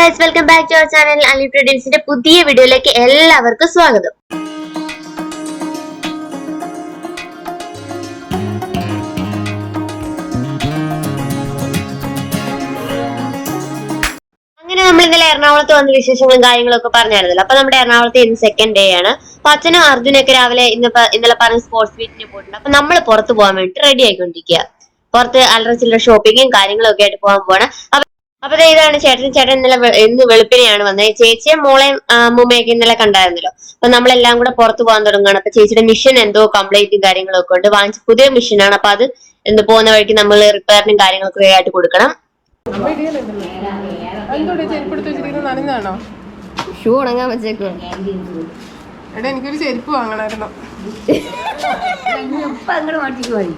Guys, welcome back to our channel Ali ട്രേഡേഴ്സിന്റെ പുതിയ വീഡിയോയിലേക്ക് എല്ലാവർക്കും സ്വാഗതം. അങ്ങനെ നമ്മൾ ഇന്നലെ എറണാകുളത്ത് വന്ന വിശേഷങ്ങളും കാര്യങ്ങളൊക്കെ പറഞ്ഞായിരുന്നല്ലോ. അപ്പൊ നമ്മുടെ എറണാകുളത്ത് ഇന്ന് സെക്കൻഡ് ഡേ ആണ്. അപ്പൊ അച്ഛനും അർജുനൊക്കെ രാവിലെ ഇന്നലെ പറഞ്ഞ സ്പോർട്സ് മീറ്റിന് പോയിട്ടുണ്ട്. അപ്പൊ നമ്മൾ പുറത്ത് പോകാൻ വേണ്ടി റെഡി ആയിക്കൊണ്ടിരിക്കുക. പുറത്ത് അല്ലറ ചില്ലറ ഷോപ്പിങ്ങും കാര്യങ്ങളൊക്കെ ആയിട്ട് പോകാൻ പോവാണ്. അപ്പൊ ഇതാണ് ചേട്ടൻ ഇന്ന് വെളുപ്പിനെയാണ് വന്നത്. ചേച്ചിയും മോളെയും അമ്മൂമ്മയൊക്കെ ഇന്നലെ കണ്ടായിരുന്നല്ലോ. അപ്പൊ നമ്മളെല്ലാം കൂടെ പുറത്ത് പോകാൻ തുടങ്ങുകയാണ്. അപ്പൊ ചേച്ചിയുടെ മിഷൻ എന്തോ കംപ്ലൈന്റും കാര്യങ്ങളൊക്കെ ഉണ്ട്. വാങ്ങിച്ച പുതിയ മിഷനാണ്. അപ്പൊ അത് പോകുന്ന വഴിക്ക് നമ്മൾ റിപ്പയറിനും കാര്യങ്ങളൊക്കെ ആയിട്ട് കൊടുക്കണം. ഷൂ ഉണങ്ങാൻ വെച്ചേക്കോ. എടാ, എനിക്കൊരു ചെരുപ്പ് വാങ്ങണമായിരുന്നു. അങ്ങോട്ട് മാറ്റിക്ക് മതി.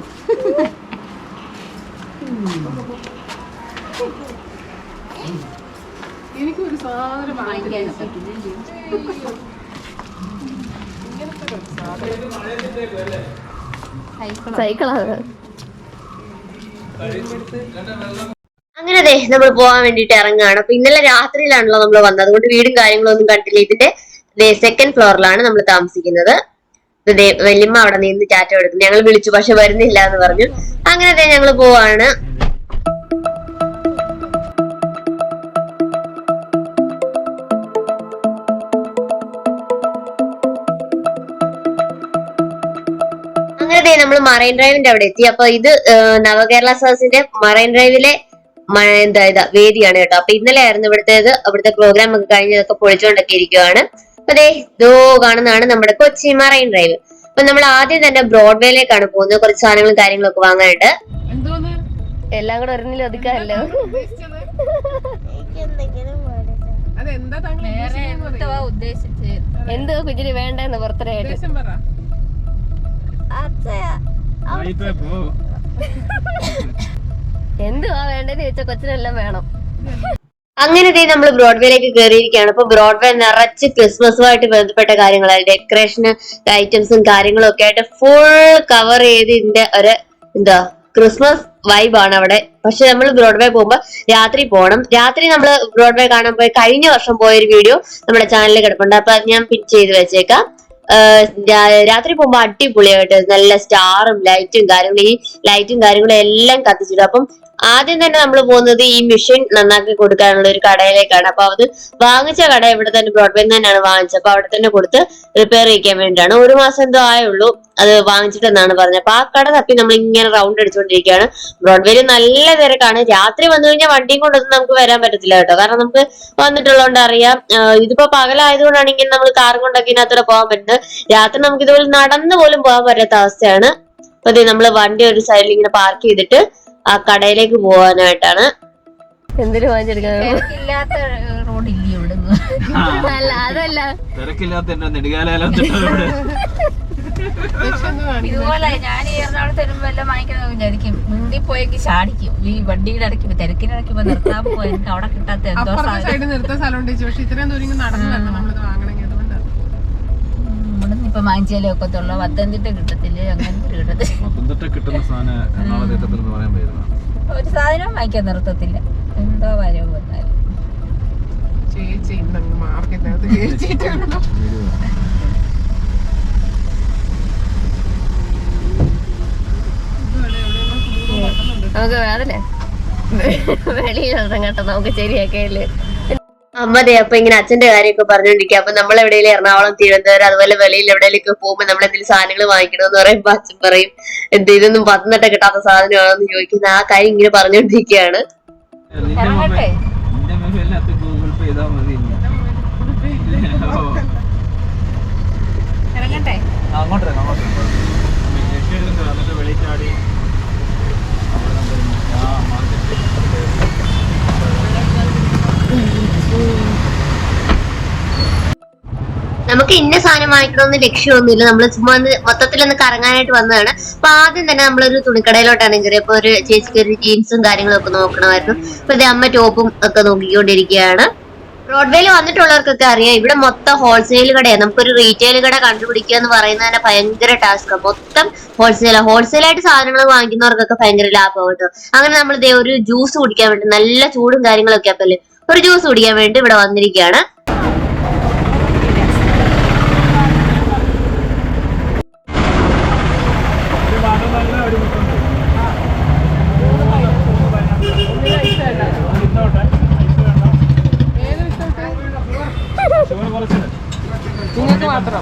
എനിക്കൊരു സാധനം സൈക്കിളാണ്. അങ്ങനെ നമ്മൾ പോകാൻ വേണ്ടിട്ട് ഇറങ്ങുകയാണ്. അപ്പൊ ഇന്നലെ രാത്രിയിലാണല്ലോ നമ്മൾ വന്നത്. അതുകൊണ്ട് വീടും കാര്യങ്ങളും ഒന്നും കണ്ടില്ല. ഇതിന്റെ സെക്കൻഡ് ഫ്ലോറിലാണ് നമ്മൾ താമസിക്കുന്നത്. വല്യമ്മ അവിടെ നിന്ന് ടാറ്റ എടുക്കും. ഞങ്ങൾ വിളിച്ചു, പക്ഷെ വരുന്നില്ല എന്ന് പറഞ്ഞു. അങ്ങനെ ഞങ്ങൾ പോവാണ്. അങ്ങനെ നമ്മൾ മറൈൻ ഡ്രൈവിന്റെ അവിടെ എത്തി. അപ്പൊ ഇത് നവകേരള സദസ്സിന്റെ മറൈൻ ഡ്രൈവിലെ വേദിയാണ് കേട്ടോ. അപ്പൊ ഇന്നലെ ആയിരുന്നു അവിടുത്തെ പ്രോഗ്രാം ഒക്കെ കഴിഞ്ഞതൊക്കെ പൊളിച്ചുകൊണ്ടൊക്കെ ഇരിക്കുവാണ്. അപ്പൊ ഇതോ കാണുന്നതാണ് നമ്മുടെ കൊച്ചി മറൈൻ ഡ്രൈവ്. അപ്പൊ നമ്മൾ ആദ്യം തന്നെ ബ്രോഡ്വേയിലേക്കാണ് പോകുന്നത്. കുറച്ച് സാധനങ്ങളും കാര്യങ്ങളൊക്കെ വാങ്ങാനുണ്ട്. എല്ലാം കൂടെ ഒരെണ്ണിലും ഒതുക്കാമല്ലോ. എന്തോ കുഞ്ഞിന് വേണ്ടെന്ന് ബർത്ത്ഡേ ആയിട്ട് എന്തുവാ വേണ്ടെന്ന് ചോദിച്ചാൽ കൊച്ചിനെല്ലാം വേണം. അങ്ങനെ നമ്മൾ ബ്രോഡ്വേയിലേക്ക് കയറിയിരിക്കുകയാണ്. അപ്പൊ ബ്രോഡ്വേ നിറച്ച് ക്രിസ്മസുമായിട്ട് ബന്ധപ്പെട്ട കാര്യങ്ങളായി ഡെക്കറേഷന് ഐറ്റംസും കാര്യങ്ങളും ഒക്കെ ആയിട്ട് ഫുൾ കവർ ചെയ്ത് ഇതിന്റെ ഒരു ക്രിസ്മസ് വൈബാണ് അവിടെ. പക്ഷെ നമ്മൾ ബ്രോഡ്വേ പോകുമ്പോ രാത്രി പോകണം. രാത്രി നമ്മൾ ബ്രോഡ്വേ കാണാൻ പോയി കഴിഞ്ഞ വർഷം പോയൊരു വീഡിയോ നമ്മുടെ ചാനലിൽ കിടപ്പുണ്ട്. അപ്പൊ ഞാൻ പിൻ ചെയ്ത് വെച്ചേക്കാം. രാത്രി പോകുമ്പോ അടിപൊളിയായിട്ട് നല്ല സ്റ്റാറും ലൈറ്റും കാര്യങ്ങളും എല്ലാം കത്തിച്ചിടും. അപ്പം ആദ്യം തന്നെ നമ്മൾ പോകുന്നത് ഈ മെഷീൻ നന്നാക്കി കൊടുക്കാനുള്ള ഒരു കടയിലേക്കാണ്. അപ്പൊ അത് വാങ്ങിച്ച കട ഇവിടെ തന്നെ ബ്രോഡ്വേ തന്നെയാണ് വാങ്ങിച്ചത്. അപ്പൊ അവിടെ തന്നെ കൊടുത്ത് റിപ്പയർ ചെയ്യിക്കാൻ വേണ്ടിയിട്ടാണ്. 1 മാസം എന്തോ ആയുള്ളൂ അത് വാങ്ങിച്ചിട്ടെന്നാണ് പറഞ്ഞത്. അപ്പൊ ആ കട തപ്പി നമ്മൾ ഇങ്ങനെ റൗണ്ട് അടിച്ചുകൊണ്ടിരിക്കുകയാണ്. ബ്രോഡ്വേയിൽ നല്ല തിരക്കാണ്. രാത്രി വന്നു കഴിഞ്ഞാൽ വണ്ടിയും കൊണ്ടൊന്നും നമുക്ക് വരാൻ പറ്റത്തില്ല കേട്ടോ. കാരണം നമുക്ക് വന്നിട്ടുള്ളതുകൊണ്ട് അറിയാം. ഇതിപ്പോ പകലായതുകൊണ്ടാണ് ഇങ്ങനെ നമ്മൾ കാറും കൊണ്ടൊക്കെ ഇതിനകത്തൂടെ പോകാൻ പറ്റുന്നത്. രാത്രി നമുക്ക് ഇതുപോലെ നടന്നു പോലും പോകാൻ പറ്റാത്ത അവസ്ഥയാണ്. അപ്പൊ നമ്മള് വണ്ടി ഒരു സൈഡിൽ ഇങ്ങനെ പാർക്ക് ചെയ്തിട്ട് ആ കടയിലേക്ക് പോകാനായിട്ടാണ്. എന്തിനും വാങ്ങിച്ചെടുക്കാൻ റോഡില്ല ഇവിടുന്ന്. അല്ല അതല്ല ഇതുപോലെ ഞാൻ ഈ എറണാകുളത്ത് വരുമ്പോ എല്ലാം വാങ്ങിക്കണം വിചാരിക്കും. മുന്തി പോയെങ്കിൽ ചാടിക്കും. ഈ വണ്ടിയുടെ ഇടയ്ക്ക് തിരക്കിനിടയ്ക്ക് നിർത്താൻ പോയി എനിക്ക് അവിടെ കിട്ടാത്ത എന്തോ നിർത്താൻ സ്ഥലമുണ്ട്. പക്ഷെ ഇത്രയും ദൂരം നടന്നു വരണം നമ്മളിത് വാങ്ങണമെങ്കിൽ. ഇവിടുന്ന് ഇപ്പൊ വാങ്ങിച്ചാലേ ഒക്കത്തുള്ളൂ. പത്തനംതിട്ട കിട്ടത്തില്ലേ? അങ്ങനത്തെ ഒരു സാധനവും വാങ്ങിക്കാൻ നിർത്തത്തില്ല. എന്തോ വരവ് വന്നാലും ചേച്ചി മാർക്കറ്റിനകത്ത് ചേച്ചിട്ടുണ്ടോ? നമുക്ക് വേദന വെളിയിൽ ഇറങ്ങട്ടെ, നമുക്ക് ശരിയാക്കയില്ലേ. അമ്മതേ അപ്പൊ ഇങ്ങനെ അച്ഛന്റെ കാര്യമൊക്കെ പറഞ്ഞോണ്ടിരിക്കുക. അപ്പൊ നമ്മൾ എവിടെയെങ്കിലും എറണാകുളം, തിരുവനന്തപുരം അതുപോലെ വെളിയിൽ എവിടെയെങ്കിലും പോകുമ്പോൾ നമ്മൾ എന്തെങ്കിലും സാധനങ്ങൾ വാങ്ങിക്കണമെന്ന് പറയുമ്പോ അച്ഛൻ പറയും ഇതൊന്നും പത്തനംതിട്ട കിട്ടാത്ത സാധനമാണെന്ന് ചോദിക്കുന്ന ആ കാര്യം ഇങ്ങനെ പറഞ്ഞോണ്ടിരിക്കുകയാണ്. നമുക്ക് ഇന്ന സാധനം വാങ്ങിക്കണമെന്ന് ലക്ഷ്യമൊന്നുമില്ല. നമ്മൾ ചുമ്മാ മൊത്തത്തിലൊന്ന് കറങ്ങാനായിട്ട് വന്നതാണ്. അപ്പൊ ആദ്യം തന്നെ നമ്മളൊരു തുണിക്കടയിലോട്ടാണ് കയറിയത്. അപ്പൊ ഒരു ചേച്ചിക്ക് ഒരു ജീൻസും കാര്യങ്ങളും ഒക്കെ നോക്കണമായിരുന്നു. അപ്പൊ അമ്മ ടോപ്പും ഒക്കെ നോക്കിക്കൊണ്ടിരിക്കുകയാണ്. ബ്രോഡ്വേയിൽ വന്നിട്ടുള്ളവർക്കൊക്കെ അറിയാം, ഇവിടെ മൊത്തം ഹോൾസെയിൽ കടയാണ്. നമുക്കൊരു റീറ്റെയിൽ കട കണ്ടുപിടിക്കുക എന്ന് പറയുന്നത് തന്നെ ഭയങ്കര ടാസ്ക്കാണ്. മൊത്തം ഹോൾസെയിലായിട്ട് സാധനങ്ങൾ വാങ്ങിക്കുന്നവർക്കൊക്കെ ഭയങ്കര ലാഭം കേട്ടോ. അങ്ങനെ നമ്മൾ ഒരു ജ്യൂസ് കുടിക്കാൻ വേണ്ടി നല്ല ചൂടും കാര്യങ്ങളൊക്കെ അപ്പല്ലേ ഒരു ജ്യൂസ് കുടിക്കാൻ വേണ്ടി ഇവിടെ വന്നിരിക്കുകയാണ്. നിങ്ങൾക്ക് മാത്രം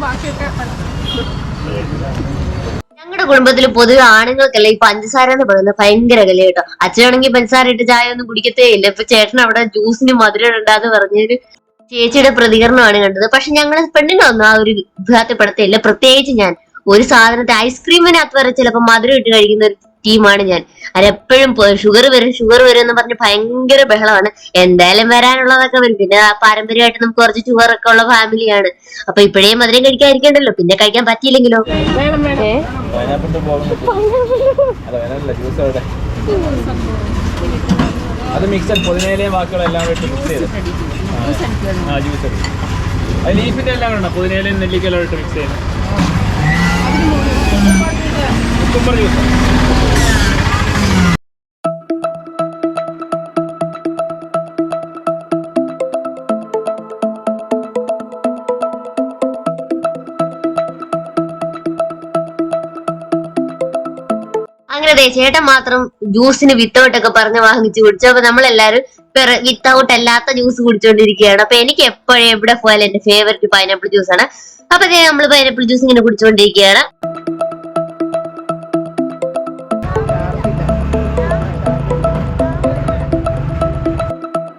ബാക്കിയൊക്കെ. ഞങ്ങളുടെ കുടുംബത്തിൽ പൊതുവെ ആണുങ്ങൾക്കല്ല ഈ പഞ്ചസാര എന്ന് പറയുന്നത് ഭയങ്കര വില കേട്ടോ. അച്ഛനാണെങ്കിൽ പഞ്ചസാര ഇട്ട് ചായ ഒന്നും കുടിക്കത്തേ ഇല്ല. ഇപ്പൊ ചേട്ടൻ അവിടെ ജ്യൂസിന് മധുരം ഉണ്ടാന്ന് പറഞ്ഞൊരു ചേച്ചിയുടെ പ്രതികരണമാണ് കണ്ടത്. പക്ഷെ ഞങ്ങൾ പെണ്ണിനൊന്നും ആ ഒരു വിഭാഗത്തിൽപ്പെടുത്തില്ല. പ്രത്യേകിച്ച് ഞാൻ ഒരു സാധനത്തെ ഐസ്ക്രീമിനകത്ത് വരെ ചിലപ്പോൾ മധുരം ഇട്ട് കഴിക്കുന്ന ഒരു ടീമാണ് ഞാൻ. അതെപ്പോഴും ഷുഗർ വരും എന്ന് പറഞ്ഞ് ഭയങ്കര ബഹളമാണ്. എന്തായാലും വരാനുള്ളതൊക്കെ വരും. പിന്നെ പാരമ്പര്യമായിട്ട് നമുക്ക് കുറച്ച് ഷുഗർ ഒക്കെ ഉള്ള ഫാമിലിയാണ്. അപ്പൊ ഇപ്പോഴേ മധുരം കഴിക്കാതിരിക്കണ്ടല്ലോ, പിന്നെ കഴിക്കാൻ പറ്റിയില്ലെങ്കിലോ. അത് മിക്സഡ് പുതിനയിലെയും ബാക്കികളെല്ലാം ഇട്ട് മിക്സ് ചെയ്ത് ജ്യൂസ് അടി. അത് ലീഫിന്റെ എല്ലാം ഉണ്ടോ? പുതിനയിലെയും നെല്ലിക്കെല്ലാം ഇട്ട് മിക്സ് ചെയ്യുന്നത് കുക്കുംബർ ജ്യൂസ്. അങ്ങനെ ചേട്ടൻ മാത്രം ജ്യൂസിന് വിത്തൗട്ട് ഒക്കെ പറഞ്ഞ് വാങ്ങിച്ചു കുടിച്ചു. അപ്പൊ നമ്മളെല്ലാരും വിത്തൗട്ട് അല്ലാത്ത ജ്യൂസ് കുടിച്ചോണ്ടിരിക്കുകയാണ്. അപ്പൊ എനിക്ക് എപ്പോഴും എവിടെ പോയാലും എന്റെ ഫേവറേറ്റ് പൈനാപ്പിൾ ജ്യൂസ് ആണ്. അപ്പൊ നമ്മൾ പൈനാപ്പിൾ ജ്യൂസ് ഇങ്ങനെ കുടിച്ചോണ്ടിരിക്കുകയാണ്.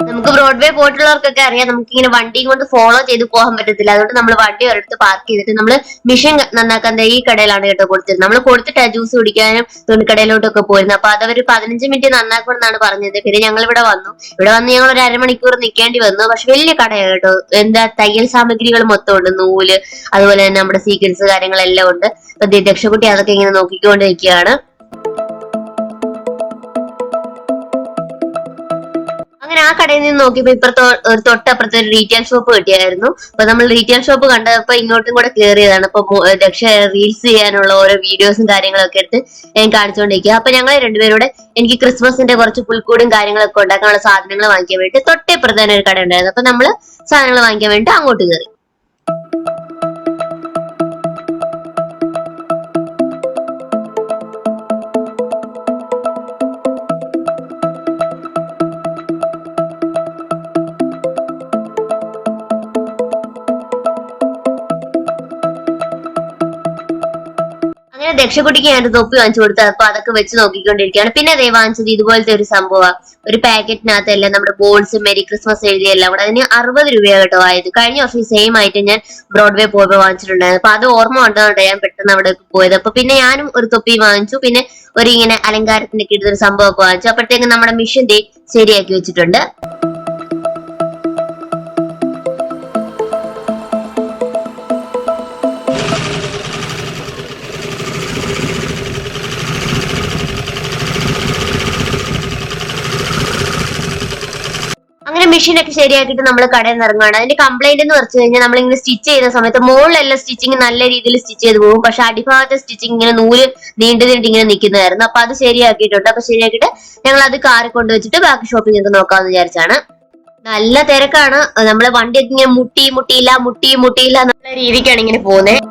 നമുക്ക് ബ്രോഡ്വേ പോയിട്ടുള്ളവർക്കൊക്കെ അറിയാം, നമുക്ക് ഇങ്ങനെ വണ്ടിയും കൊണ്ട് ഫോളോ ചെയ്ത് പോകാൻ പറ്റത്തില്ല. അതുകൊണ്ട് നമ്മൾ വണ്ടി ഒരിടത്ത് പാർക്ക് ചെയ്തിട്ട് നമ്മൾ മെഷീൻ നന്നാക്കാൻ ഈ കടയിലാണ് കേട്ടോ കൊടുത്തത്. നമ്മൾ കൊടുത്തിട്ടാ ജ്യൂസ് കുടിക്കാനും തുണിക്കടയിലോട്ടൊക്കെ പോയിരുന്നത്. അപ്പൊ അതവര് 15 മിനിറ്റ് നന്നാക്കണമെന്നാണ് പറഞ്ഞത്. പിന്നെ ഞങ്ങൾ ഇവിടെ വന്നു ഞങ്ങൾ ഒരു അരമണിക്കൂർ നിൽക്കേണ്ടി വന്നു. പക്ഷെ വലിയ കടയാണ് കേട്ടോ. എന്താ തയ്യൽ സാമഗ്രികൾ മൊത്തം ഉണ്ട്, നൂല്, അതുപോലെ തന്നെ നമ്മുടെ സീക്വൻസ് കാര്യങ്ങളെല്ലാം ഉണ്ട്. അപ്പൊ ദക്ഷക്കുട്ടി അതൊക്കെ ഇങ്ങനെ നോക്കിക്കൊണ്ടിരിക്കുകയാണ്. അങ്ങനെ ആ കടയിൽ നിന്ന് നോക്കിയപ്പോ ഒരു തൊട്ടപ്പുറത്ത് ഒരു റീറ്റെയിൽ ഷോപ്പ് കിട്ടിയായിരുന്നു. അപ്പൊ നമ്മൾ റീറ്റെയിൽ ഷോപ്പ് കണ്ടപ്പോ ഇങ്ങോട്ടും കൂടെ കയറിയതാണ്. അപ്പൊ ദക്ഷ റീൽസ് ചെയ്യാനുള്ള ഓരോ വീഡിയോസും കാര്യങ്ങളൊക്കെ എടുത്ത് ഞാൻ കാണിച്ചുകൊണ്ടിരിക്കുക. അപ്പൊ ഞങ്ങൾ രണ്ടുപേരുടെ എനിക്ക് ക്രിസ്മസിന്റെ കുറച്ച് പുൽക്കൂടും കാര്യങ്ങളൊക്കെ ഉണ്ടാക്കാനുള്ള സാധനങ്ങൾ വാങ്ങിക്കാൻ വേണ്ടി തൊട്ടപ്പുറത്ത് തന്നെ ഒരു കട ഉണ്ടായിരുന്നു. അപ്പൊ നമ്മള് സാധനങ്ങൾ വാങ്ങിക്കാൻ വേണ്ടി അങ്ങോട്ട് കയറി. ദക്ഷക്കുട്ടിക്ക് ഞാൻ തൊപ്പി വാങ്ങിച്ചു കൊടുത്തത്. അപ്പൊ അതൊക്കെ വെച്ച് നോക്കിക്കൊണ്ടിരിക്കുകയാണ്. പിന്നെ അതേ വാങ്ങിച്ചത് ഇതുപോലത്തെ ഒരു സംഭവം, ഒരു പാക്കറ്റിനകത്ത് എല്ലാം നമ്മുടെ ബോൾസ് മെരി ക്രിസ്മസ് എഴുതിയെല്ലാം കൂടെ. അതിന് 60 രൂപയാണ് കേട്ടോ ആയത്. കഴിഞ്ഞ വർഷം സെയിം ആയിട്ട് ഞാൻ ബ്രോഡ്വേ പോയപ്പോ വാങ്ങിച്ചിട്ടുണ്ടായിരുന്നു. അപ്പൊ അത് ഓർമ്മ ഉണ്ടോട്ടോ ഞാൻ പെട്ടെന്ന് അവിടെ പോയത്. അപ്പൊ പിന്നെ ഞാനും ഒരു തൊപ്പി വാങ്ങിച്ചു. പിന്നെ ഒരു ഇങ്ങനെ അലങ്കാരത്തിന്റെ കിട്ടുന്ന സംഭവമൊക്കെ വാങ്ങിച്ചു. അപ്പോഴത്തേക്കും നമ്മുടെ മിഷൻ ശരിയാക്കി വെച്ചിട്ടുണ്ട്. അങ്ങനെ മെഷീനൊക്കെ ശരിയാക്കിയിട്ട് നമ്മൾ കടയിൽ നിന്ന് ഇറങ്ങുകയാണ്. അതിന്റെ കംപ്ലൈന്റ് എന്ന് പറഞ്ഞു കഴിഞ്ഞാൽ നമ്മളിങ്ങനെ സ്റ്റിച്ച് ചെയ്യുന്ന സമയത്ത് മുകളിലെല്ലാം സ്റ്റിച്ചിങ് നല്ല രീതിയിൽ സ്റ്റിച്ച് ചെയ്ത് പോകും. പക്ഷെ അടിഭാഗത്തെ സ്റ്റിച്ചിങ് ഇങ്ങനെ നൂല് നീണ്ടു ഇങ്ങനെ നിൽക്കുന്നതായിരുന്നു. അപ്പൊ അത് ശരിയാക്കിയിട്ടുണ്ട്. അപ്പൊ ശരിയാക്കിയിട്ട് ഞങ്ങൾ അത് കാറിൽ കൊണ്ടുവച്ചിട്ട് ബാക്കി ഷോപ്പിംഗ് ഒക്കെ നോക്കാമെന്ന് വിചാരിച്ചാണ്. നല്ല തിരക്കാണ്. നമ്മളെ വണ്ടിയൊക്കെ ഇങ്ങനെ മുട്ടിയില്ല എന്നുള്ള രീതിക്കാണ് ഇങ്ങനെ പോകുന്നത്.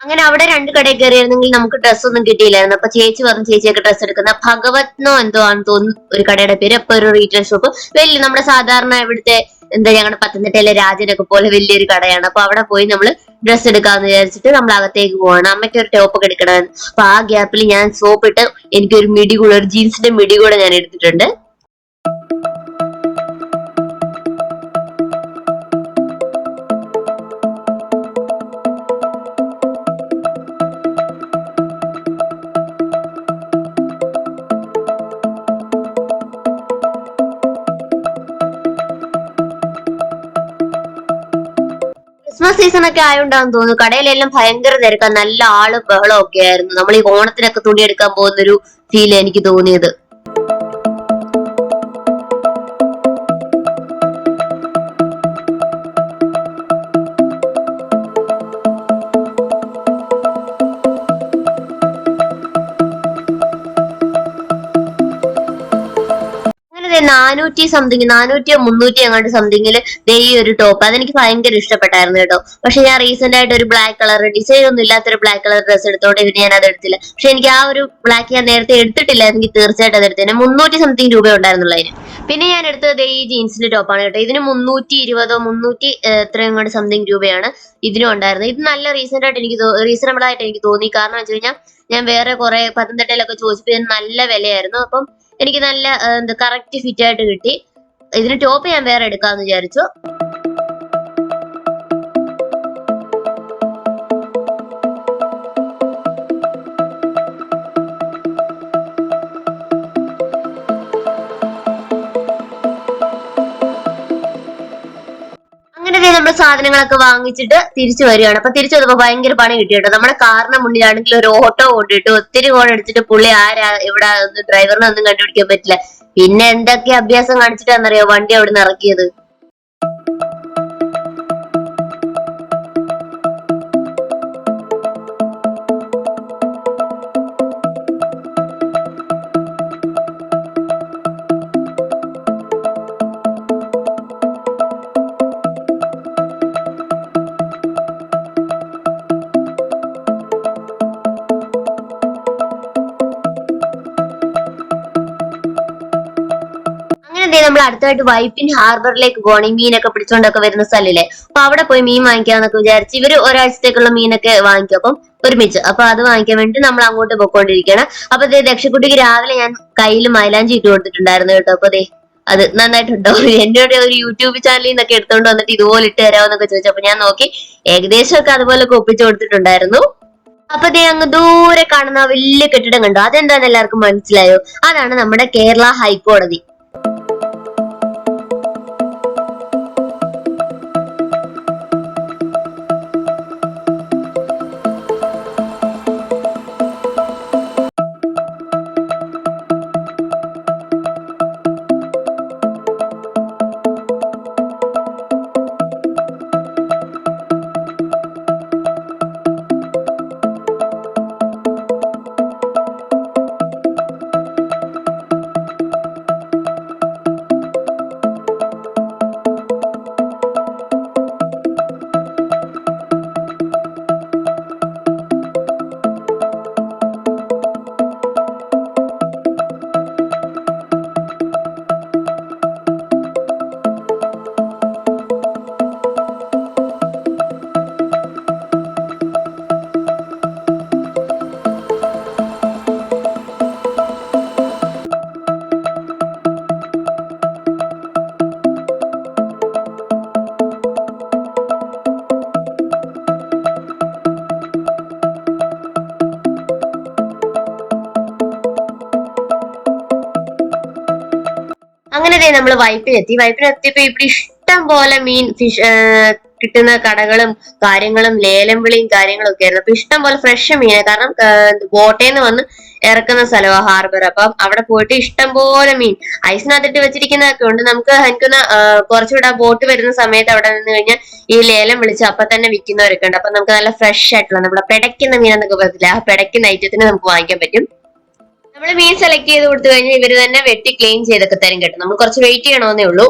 അങ്ങനെ അവിടെ 2 കടയിൽ കയറിയിരുന്നെങ്കിൽ നമുക്ക് ഡ്രസ്സ് ഒന്നും കിട്ടിയില്ലായിരുന്നു. അപ്പൊ ചേച്ചി പറഞ്ഞു ചേച്ചിയൊക്കെ ഡ്രസ്സ് എടുക്കുന്ന ഭഗവത്നോ എന്തോ ആണെന്ന് തോന്നുന്നു ഒരു കടയുടെ പേര്. അപ്പൊ ഒരു റീറ്റെയിൽ ഷോപ്പ്, വലിയ നമ്മുടെ സാധാരണ ഇവിടുത്തെ എന്താ ഞങ്ങളുടെ പത്തനംതിട്ടയിലെ രാജനൊക്കെ പോലെ വലിയൊരു കടയാണ്. അപ്പൊ അവിടെ പോയി നമ്മൾ ഡ്രസ്സ് എടുക്കാന്ന് വിചാരിച്ചിട്ട് നമ്മൾ അകത്തേക്ക് പോവാണ്. അമ്മയ്ക്ക് ഒരു ടോപ്പ് ഒക്കെ എടുക്കണമെന്ന്. അപ്പൊ ആ ഗ്യാപ്പിൽ ഞാൻ സോപ്പിട്ട് എനിക്കൊരു മിടി കൂടെ, ഒരു ജീൻസിന്റെ മിടി കൂടെ ഞാൻ എടുത്തിട്ടുണ്ട്. ക്രിസ്മസ് സീസൺ ഒക്കെ ആയതുകൊണ്ടാന്ന് തോന്നുന്നു കടയിലെല്ലാം ഭയങ്കര തിരക്കാണ്. നല്ല ആള് ബഹളം ഒക്കെ ആയിരുന്നു. നമ്മൾ ഈ ഓണത്തിനൊക്കെ തുണി എടുക്കാൻ പോകുന്നൊരു ഫീൽ എനിക്ക് തോന്നിയത്. അങ്ങനെ 400 സംതിങ്, 400 300 അങ്ങോട്ട് സംതിങ്ങില് ഈ ഒരു ടോപ്പ് അതെനിക്ക് ഭയങ്കര ഇഷ്ടപ്പെട്ടായിരുന്നു കേട്ടോ. പക്ഷെ ഞാൻ റീസെന്റ് ആയിട്ട് ഒരു ബ്ലാക്ക് കളർ ഡിസൈൻ ഒന്നും ഇല്ലാത്തൊരു ബ്ലാക്ക് കളർ ഡ്രസ് എടുത്തോണ്ട് പിന്നെ ഞാൻ അത് എടുത്തില്ല. പക്ഷെ എനിക്ക് ആ ഒരു ബ്ലാക്ക് ഞാൻ നേരത്തെ എടുത്തിട്ടില്ല, എനിക്ക് തീർച്ചയായിട്ടും അത് എടുത്തേനെ. 300 സംതിങ് രൂപ ഉണ്ടായിരുന്നുള്ളൂ അതിന്. പിന്നെ ഞാൻ എടുത്തത് ഈ ജീൻസിന്റെ ടോപ്പാണ് കേട്ടോ. ഇതിന് 320 300 എത്രയും അങ്ങോട്ട് സംതിങ് രൂപയാണ് ഇതിനും ഉണ്ടായിരുന്നത്. ഇത് നല്ല റീസണബിൾ ആയിട്ട് എനിക്ക് തോന്നി. കാരണം വെച്ച് കഴിഞ്ഞാൽ ഞാൻ വേറെ കുറെ പത്തനംതിട്ടയിലൊക്കെ ചോദിച്ചപ്പോൾ ഇതിന് നല്ല വിലയായിരുന്നു. അപ്പം എനിക്ക് നല്ല കറക്റ്റ് ഫിറ്റ് ആയിട്ട് കിട്ടി. ഇതിന് ടോപ്പ് ഞാൻ വേറെ എടുക്കാന്ന് വിചാരിച്ചു. അങ്ങനെ നമ്മൾ സാധനങ്ങളൊക്കെ വാങ്ങിച്ചിട്ട് തിരിച്ചു വരികയാണ്. അപ്പൊ തിരിച്ചു വന്നപ്പോ ഭയങ്കര പണി കിട്ടി കേട്ടോ. നമ്മുടെ കാറിന്റെ മുന്നിലാണെങ്കിൽ ഒരു ഓട്ടോ കൊണ്ടിട്ട് ഒത്തിരി ഫോൺ അടിച്ചിട്ട് പുള്ളി ആരാ ഇവിടെ ഡ്രൈവറിനെ ഒന്നും കണ്ടുപിടിക്കാൻ പറ്റില്ല. പിന്നെ എന്തൊക്കെ അഭ്യാസം കാണിച്ചിട്ടാന്നറിയോ വണ്ടി അവിടെ നിന്ന് ഇറക്കിയത്. നമ്മൾ അടുത്തായിട്ട് വൈപ്പിൻ ഹാർബറിലേക്ക് പോകണം. ഈ മീനൊക്കെ പിടിച്ചോണ്ടൊക്കെ വരുന്ന സ്ഥലല്ലേ. അപ്പൊ അവിടെ പോയി മീൻ വാങ്ങിക്കാന്നൊക്കെ വിചാരിച്ച് ഇവര് ഒരാഴ്ചത്തേക്കുള്ള മീനൊക്കെ വാങ്ങിക്കും. അപ്പം ഒരുമിച്ച് അപ്പൊ അത് വാങ്ങിക്കാൻ വേണ്ടി നമ്മൾ അങ്ങോട്ട് പോയിക്കൊണ്ടിരിക്കുകയാണ്. അപ്പൊ ദക്ഷക്കുട്ടിക്ക് രാവിലെ ഞാൻ കയ്യിൽ മൈലാഞ്ചി ഇട്ട് കൊടുത്തിട്ടുണ്ടായിരുന്നു കേട്ടോ. അപ്പൊ അത് നന്നായിട്ടുണ്ടോ, എന്നോട് ഒരു യൂട്യൂബ് ചാനലിൽ നിന്നൊക്കെ എടുത്തോണ്ട് വന്നിട്ട് ഇതുപോലെ ഇട്ട് തരാമെന്നൊക്കെ ചോദിച്ചപ്പോ ഞാൻ നോക്കി ഏകദേശം ഒക്കെ അതുപോലൊക്കെ ഒപ്പിച്ചു കൊടുത്തിട്ടുണ്ടായിരുന്നു. അപ്പൊ അങ്ങ് ദൂരെ കാണുന്ന വലിയ കെട്ടിടം കണ്ടോ, അതെന്താന്ന് എല്ലാവർക്കും മനസ്സിലായോ? അതാണ് നമ്മുടെ കേരള ഹൈക്കോടതി. അങ്ങനെ നമ്മൾ വൈപ്പിനെത്തിയപ്പോ ഇവിടെ ഇഷ്ടം പോലെ മീൻ ഫിഷ് കിട്ടുന്ന കടകളും കാര്യങ്ങളും ലേലം വിളിയും കാര്യങ്ങളും ഒക്കെ ആയിരുന്നു. അപ്പൊ ഇഷ്ടം പോലെ ഫ്രഷ് മീന്, കാരണം ബോട്ടേന്ന് വന്ന് ഇറക്കുന്ന സ്ഥലമാണ് ഹാർബർ. അപ്പൊ അവിടെ പോയിട്ട് ഇഷ്ടം പോലെ മീൻ ഐസിനകത്തിട്ട് വെച്ചിരിക്കുന്നതൊക്കെ ഉണ്ട്. എനിക്കൊന്ന് കുറച്ചുകൂടെ ബോട്ട് വരുന്ന സമയത്ത് അവിടെ നിന്ന് കഴിഞ്ഞാൽ ഈ ലേലം വിളിച്ച് അപ്പൊ തന്നെ വിൽക്കുന്നവരൊക്കെ ഉണ്ട്. അപ്പൊ നമുക്ക് നല്ല ഫ്രഷ് ആയിട്ടുള്ള നമ്മുടെ പിടയ്ക്കുന്ന മീൻ എന്നൊക്കെ പറ്റില്ല, ആ പിടയ്ക്കുന്ന ഐറ്റത്തിന് നമുക്ക് വാങ്ങിക്കാൻ പറ്റും. നമ്മൾ മീൻ സെലക്ട് ചെയ്ത് കൊടുത്തു കഴിഞ്ഞാൽ ഇവര് തന്നെ വെട്ടി ക്ലീൻ ചെയ്തൊക്കെ തരും കേട്ടോ. നമ്മൾ കുറച്ച് വെയിറ്റ് ചെയ്യണമെന്നേ ഉള്ളൂ.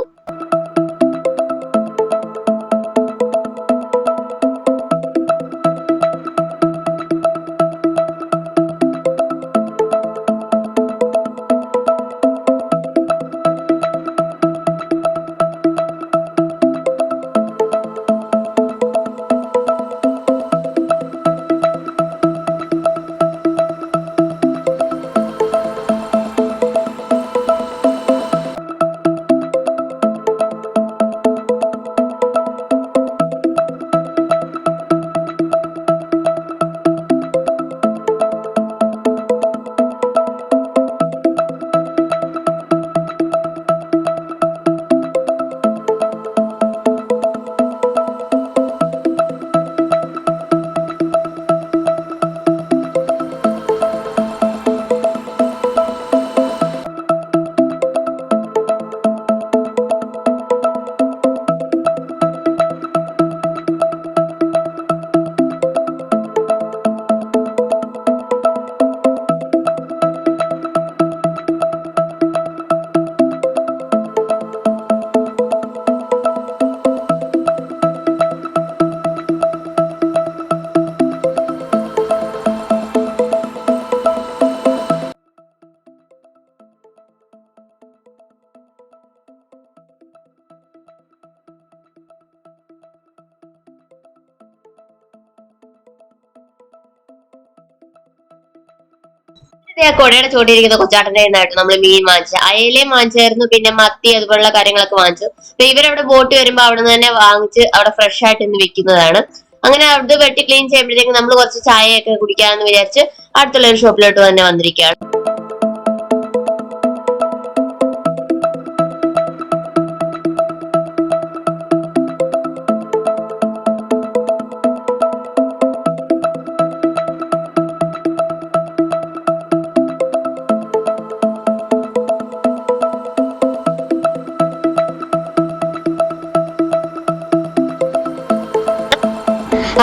കൊടയുടെ ചോട്ടിരിക്കുന്ന കൊച്ചാട്ടന്റെ ആയിട്ട് നമ്മൾ മീൻ വാങ്ങിച്ചു. അയലയും വാങ്ങിച്ചായിരുന്നു, പിന്നെ മത്തി അതുപോലുള്ള കാര്യങ്ങളൊക്കെ വാങ്ങിച്ചു. അപ്പൊ ഇവരവിടെ ബോട്ട് വരുമ്പോ അവിടെ നിന്ന് തന്നെ വാങ്ങിച്ച് അവിടെ ഫ്രഷ് ആയിട്ട് ഇന്ന് വെക്കുന്നതാണ്. അങ്ങനെ അത് വെട്ടി ക്ലീൻ ചെയ്യുമ്പോഴത്തേക്ക് നമ്മൾ കുറച്ച് ചായയൊക്കെ കുടിക്കാമെന്ന് വിചാരിച്ച് അടുത്തുള്ള ഒരു ഷോപ്പിലോട്ട് തന്നെ വന്നിരിക്കുകയാണ്.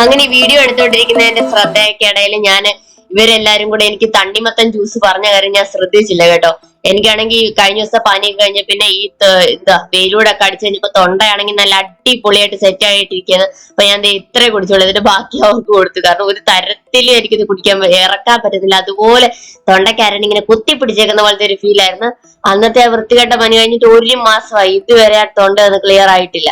അങ്ങനെ വീഡിയോ എടുത്തോണ്ടിരിക്കുന്നതിന്റെ ശ്രദ്ധയൊക്കെ ഇടയിൽ ഞാൻ ഇവരെല്ലാരും കൂടെ എനിക്ക് തണ്ണിമത്തൻ ജ്യൂസ് പറഞ്ഞ കാര്യം ഞാൻ ശ്രദ്ധിച്ചില്ല കേട്ടോ. എനിക്കാണെങ്കിൽ കഴിഞ്ഞ ദിവസം പനിയൊക്കെ കഴിഞ്ഞ പിന്നെ ഈ വെയിലൂടെ ഒക്കെ അടിച്ചു കഴിഞ്ഞപ്പോ തൊണ്ടയാണെങ്കിൽ നല്ല അടിപൊളിയായിട്ട് സെറ്റ് ആയിട്ടിരിക്കുന്നത്. അപ്പൊ ഞാൻ ഇത്രേ കുടിച്ചോളൂ, ഇതിന്റെ ബാക്കി അവർക്ക് കൊടുത്തു. കാരണം ഒരു തരത്തിലും എനിക്കിത് കുടിക്കാൻ ഇറക്കാൻ പറ്റത്തില്ല. അതുപോലെ തൊണ്ടക്കാരൻ ഇങ്ങനെ കുത്തിപ്പിടിച്ചേക്കുന്ന പോലത്തെ ഒരു ഫീൽ ആയിരുന്നു. അന്നത്തെ വൃത്തികെട്ട പനി കഴിഞ്ഞിട്ട് 1 മാസമായി ഇതുവരെ തൊണ്ട ഒന്ന് ക്ലിയർ ആയിട്ടില്ല.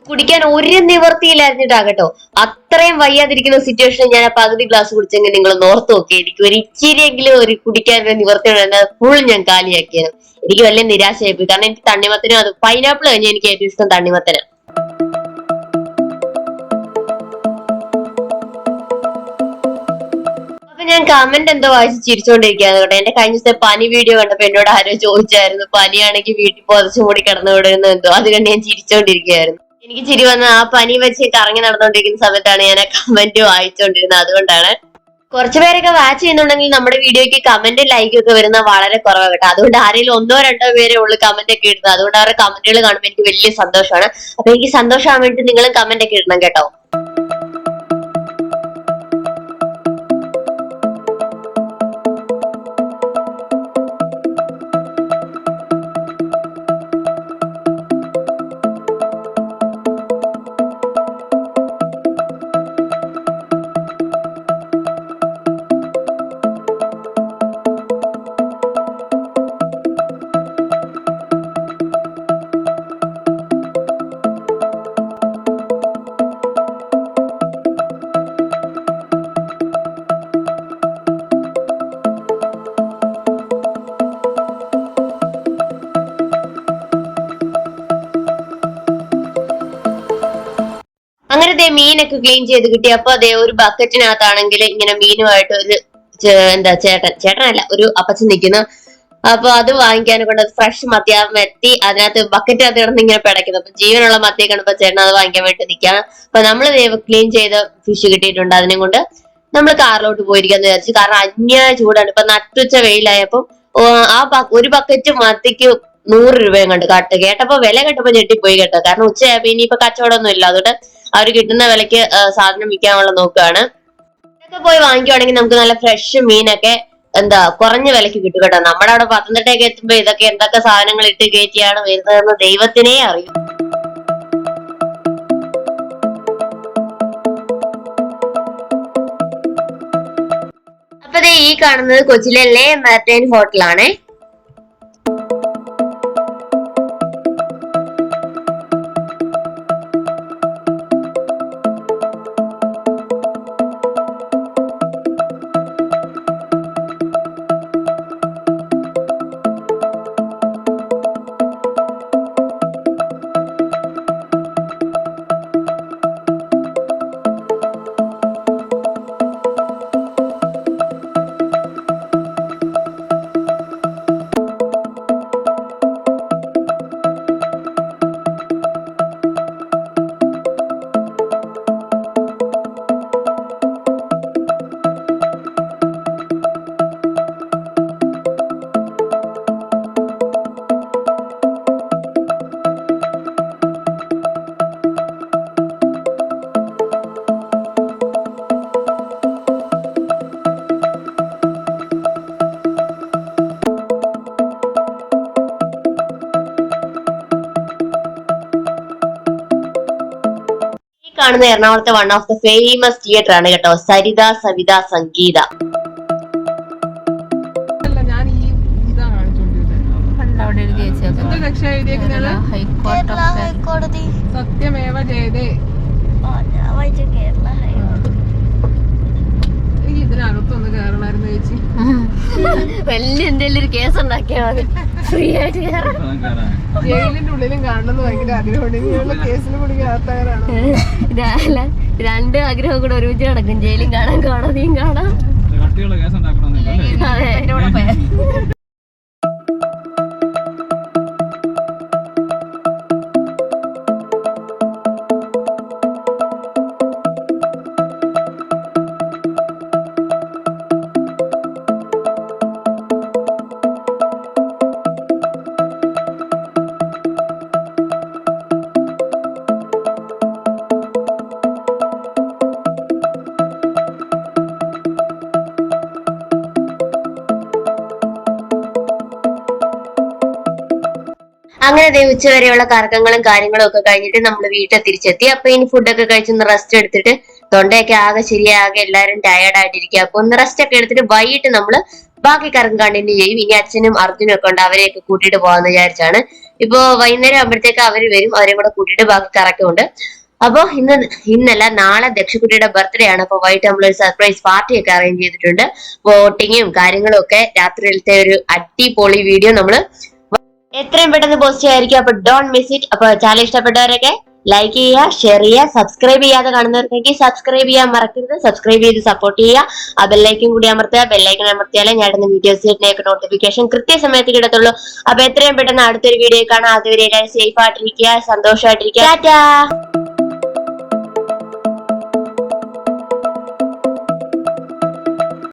കുടിക്കാൻ ഒരു നിവർത്തിയില്ലായിരുന്നിട്ടാകട്ടോ. അത്രയും വയ്യാതിരിക്കുന്ന സിറ്റുവേഷനിൽ ഞാൻ പകുതി ഗ്ലാസ് കുടിച്ചെങ്കിൽ നിങ്ങൾ ഓർത്ത് നോക്കി. എനിക്ക് ഒരു ഇച്ചിരിയെങ്കിലും ഒരു കുടിക്കാൻ നിവർത്തി ഫുൾ ഞാൻ കാലിയാക്കിയാണ്. എനിക്ക് വലിയ നിരാശയായിപ്പോയി. കാരണം എനിക്ക് തണ്ണിമത്തനും അത് പൈനാപ്പിൾ കഴിഞ്ഞാൽ എനിക്ക് ഏറ്റവും ഇഷ്ടം തണ്ണിമത്തന. അപ്പൊ ഞാൻ കമന്റ് എന്തോ വായിച്ച് ചിരിച്ചോണ്ടിരിക്കുകയാണ് കേട്ടോ. എന്റെ കഴിഞ്ഞ ദിവസത്തെ പനി വീഡിയോ കണ്ടപ്പോ എന്നോട് ആരോ ചോദിച്ചായിരുന്നു പനിയാണെങ്കിൽ വീട്ടിൽ പുതച്ചു മൂടി കിടന്നു വിടുന്ന എന്തോ. അത് കണ്ട് ഞാൻ ചിരിച്ചോണ്ടിരിക്കുകയായിരുന്നു. എനിക്ക് ചിരി വന്ന ആ പനി വെച്ച് കറങ്ങി നടന്നുകൊണ്ടിരിക്കുന്ന സമയത്താണ് ഞാൻ ആ കമന്റ് വായിച്ചുകൊണ്ടിരുന്നത്. അതുകൊണ്ടാണ്. കുറച്ചുപേരൊക്കെ വാച്ച് ചെയ്യുന്നുണ്ടെങ്കിൽ നമ്മുടെ വീഡിയോക്ക് കമന്റ് ലൈക്ക് ഒക്കെ വരുന്ന വളരെ കുറവാണ് കേട്ടോ. അതുകൊണ്ട് ആരെങ്കിലും 1-2 പേരെ ഉള്ളു കമന്റ് ഒക്കെ ഇടുന്നത്. അതുകൊണ്ട് അവരുടെ കമന്റുകൾ കാണുമ്പോൾ എനിക്ക് വലിയ സന്തോഷമാണ്. അപ്പൊ എനിക്ക് സന്തോഷമാകാൻ വേണ്ടി നിങ്ങളും കമന്റ് ഒക്കെ ഇടണം കേട്ടോ. അങ്ങനെ മീനൊക്കെ ക്ലീൻ ചെയ്ത് കിട്ടി. അപ്പൊ അതേ ഒരു ബക്കറ്റിനകത്താണെങ്കിൽ ഇങ്ങനെ മീനുമായിട്ട് ഒരു ചേട്ടനല്ല ഒരു അപ്പച്ചൻ നിൽക്കുന്നു. അപ്പൊ അത് വാങ്ങിക്കാനെ കൊണ്ട് ഫ്രഷ് മത്തി അതിനകത്ത് ബക്കറ്റ് അത് കിടന്ന് ഇങ്ങനെ പിടയ്ക്കുന്നു. അപ്പൊ ജീവനുള്ള മത്തിയെ കണ്ടപ്പോ ചേട്ടൻ അത് വാങ്ങിക്കാൻ വേണ്ടി നിൽക്കാം. അപ്പൊ നമ്മൾ ക്ലീൻ ചെയ്ത ഫിഷ് കിട്ടിയിട്ടുണ്ട്. അതിനെ കൊണ്ട് നമ്മൾ കാറിലോട്ട് പോയിരിക്കാന്ന് വിചാരിച്ചു. കാരണം അന്യായ ചൂടാണ്. ഇപ്പൊ നട്ടുച്ച വെയിലായപ്പോ ഒരു ബക്കറ്റ് മത്തിക്ക് 100 രൂപയും കണ്ട് കേട്ടപ്പോ വില കേട്ടപ്പോ ഞെട്ടിപ്പോയി കേട്ടോ. കാരണം ഉച്ചയായപ്പോ ഇനിയിപ്പോ കച്ചവടമൊന്നും ഇല്ല. അതുകൊണ്ട് അവർ കിട്ടുന്ന വിലക്ക് സാധനം വിൽക്കാനുള്ള നോക്കുകയാണ്. ഇതൊക്കെ പോയി വാങ്ങിക്കുവാണെങ്കിൽ നമുക്ക് നല്ല ഫ്രഷ് മീനൊക്കെ കുറഞ്ഞ വിലക്ക് കിട്ടും കേട്ടോ. നമ്മുടെ അവിടെ പത്തനംതിട്ടയൊക്കെ എത്തുമ്പോ ഇതൊക്കെ എന്തൊക്കെ സാധനങ്ങൾ ഇട്ട് കയറ്റിയാണ് വരുന്നതെന്ന് ദൈവത്തിനേ അറിയും. അപ്പൊ ഈ കാണുന്നത് കൊച്ചിയിലെ ലേ മാർട്ടൈൻ ഹോട്ടലാണ്. കാണുന്ന എറണാകുളത്തെ one of the famous theatre ആണ് കേട്ടോ, സരിത സവിത സംഗീത. ഞാൻ ഈ ഇതാ ഹൈക്കോടതി സത്യമേവ ജയതേ. ഇതിനകത്തൊന്ന് കയറണായിരുന്നു ചേച്ചി. വലിയ എന്തെങ്കിലും ഒരു കേസ് ഉണ്ടാക്കിയാൽ മതി, ഫ്രീ ആയിട്ട് കയറാം. ജയിലിന്റെ ഉള്ളിലും കാണണമെന്ന് ഭയങ്കര ആഗ്രഹമുണ്ട്. ഇങ്ങനെയുള്ള കേസിന് കൂടി അകത്താകാനാണ്. രണ്ട് ആഗ്രഹം കൂടെ ഒരുമിച്ച് നടക്കും, ജയിലും കാണാൻ, കോടതിയും കാണാം. അതെ. അങ്ങനെ ഉച്ചവരെയുള്ള കറക്കങ്ങളും കാര്യങ്ങളും ഒക്കെ കഴിഞ്ഞിട്ട് നമ്മൾ വീട്ടിൽ തിരിച്ചെത്തി. അപ്പൊ ഇനി ഫുഡൊക്കെ കഴിച്ചൊന്ന് റെസ്റ്റ് എടുത്തിട്ട്, തൊണ്ടയൊക്കെ ആകെ ശരിയാകെ എല്ലാവരും ടയർഡ് ആയിട്ടിരിക്കുക. അപ്പൊ ഒന്ന് റെസ്റ്റ് ഒക്കെ എടുത്തിട്ട് വൈകിട്ട് നമ്മള് ബാക്കി കറക്കം കണ്ടിന്യൂ ചെയ്യും. ഇനി അച്ഛനും അർജുനും ഒക്കെ ഉണ്ട്, അവരെയൊക്കെ കൂട്ടിയിട്ട് പോകാന്ന് വിചാരിച്ചാണ്. ഇപ്പൊ വൈകുന്നേരം ആകുമ്പോഴത്തേക്ക് അവര് വരും, അവരെയും കൂടെ കൂട്ടിയിട്ട് ബാക്കി കറക്കമുണ്ട്. അപ്പൊ ഇന്നല്ല നാളെ ദക്ഷക്കുട്ടിയുടെ ബർത്ത്ഡേ ആണ്. അപ്പൊ വൈകിട്ട് നമ്മളൊരു സർപ്രൈസ് പാർട്ടി ഒക്കെ അറേഞ്ച് ചെയ്തിട്ടുണ്ട്. വോട്ടിങ്ങും കാര്യങ്ങളും ഒക്കെ രാത്രിയിലത്തെ ഒരു അടിപൊളി വീഡിയോ നമ്മള് എത്രയും പെട്ടെന്ന് പോസ്റ്റ് ചെയ്യായിരിക്കും. അപ്പൊ ഡോണ്ട് മിസ് ഇറ്റ്. അപ്പൊ ചാനൽ ഇഷ്ടപ്പെട്ടവരൊക്കെ ലൈക്ക് ചെയ്യുക, ഷെയർ ചെയ്യുക, സബ്സ്ക്രൈബ് ചെയ്യാതെ കാണുന്നവർക്കെങ്കിൽ സബ്സ്ക്രൈബ് ചെയ്യാൻ മറക്കരുത്. സബ്സ്ക്രൈബ് ചെയ്ത് സപ്പോർട്ട് ചെയ്യുക. ആ ബെല്ലൈക്കൻ കൂടി അമർത്തുക. ബെല്ലൈക്കൻ അമർത്തിയാലേ ഞാൻ ഇടുന്ന വീഡിയോസിലേക്ക് നോട്ടിഫിക്കേഷൻ കൃത്യസമയത്ത് കിടത്തുള്ളൂ. അപ്പൊ എത്രയും പെട്ടെന്ന് അടുത്തൊരു വീഡിയോ കാണാം. അതുവരെ എല്ലാവരും സേഫ് ആയിട്ടിരിക്കുക, സന്തോഷമായിട്ടിരിക്കുക. ടാറ്റാ.